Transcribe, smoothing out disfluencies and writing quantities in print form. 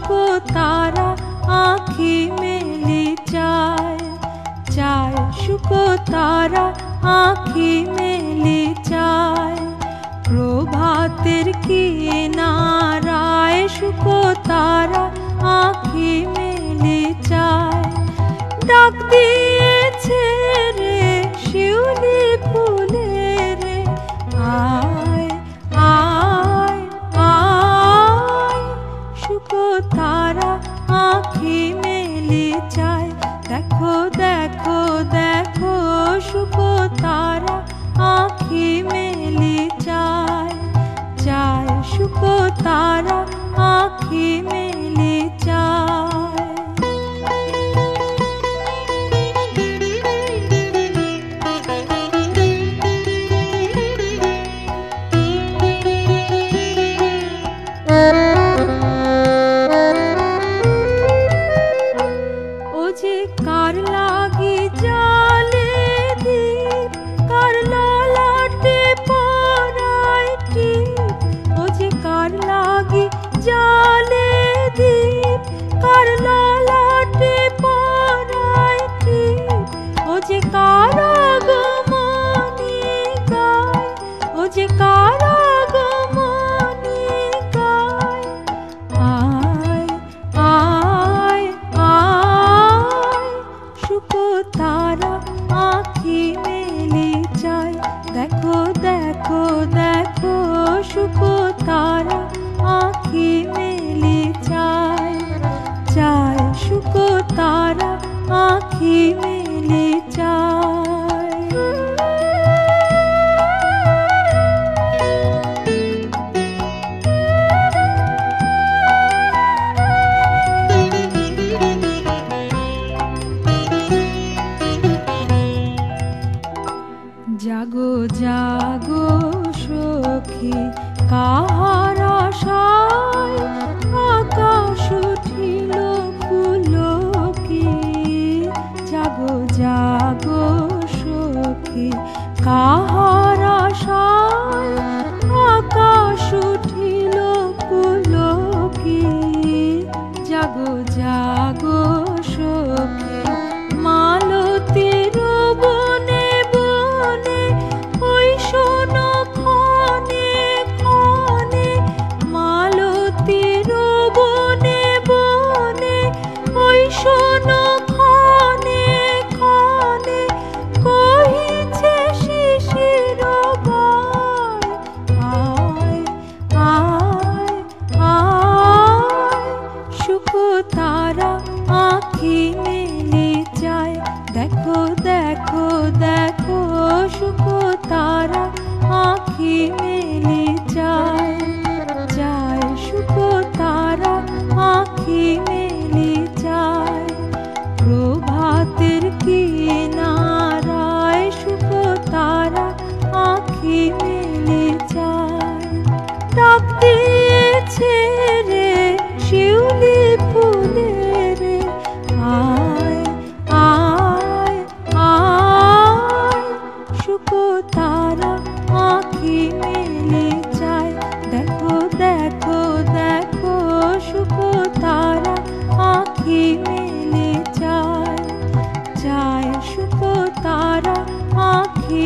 শুকো তারা আঁখি মেলি চায়, চায় শুকো তারা আঁখি মেলি চায়। প্রভাতের কিনারায় শুকো তারা আঁখি মেলি চায়। ডাক দিয়েছে রে শিউলি ফুলে রে, আয় আয় আয়, শুকো তারা আঁখি মেলি চায়। দেখো দেখো দেখো শুকো তারা আঁখি মেলি চায়, চায় শুকো তারা আঁখি মেলি চায়। ও যে কার লাগি জালে দীপ, কার ললাটে পরায় টিপ। ও যে কার লাগি জালে দীপ, কার ললাটে পরায় টিপ। ও যে কার আগমনী গায়, ও যে কার আগমনী গায়। আয় আয় আয়, শুকো তারা আঁখি মেলি চায়। দেখো দেখো দেখো শুকো তারা আঁখি মেলি চায়, চায় শুকো তারা আঁখি মেলি চায়। জাগো জাগো সখী কাহার আশায় আকাশ উঠিল পুলকি। জাগো জাগো সখী কাহার আশায় আকাশ উঠিল পুলকি। জাগো জাগো সখী মালতীর বনে বনে, ওই শোনো ক্ষণে ক্ষণে। মালতীর বনে বনে, ওই শোনো ক্ষণে ক্ষণে। কহিছে শিশির গায়, আয় আয় আয়, শুকো তারা আঁখি মেলি চায়। দেখো দেখো দেখো শুকো তারা আঁখি মেলি চায়, চায় শুকো তারা আঁখি মেলি চায়। প্রভাতের কিনারায় শুকো তারা আঁখি মেলি চায়। ডাক দিয়েছে রে শিউলি ফুলে রে, আয় আয় আয়, শুকো তারা আঁখি মেলি চায়। দেখো দেখো দেখো শুকো তারা আঁখি মেলি চায়, চায় শুকো তারা আঁখি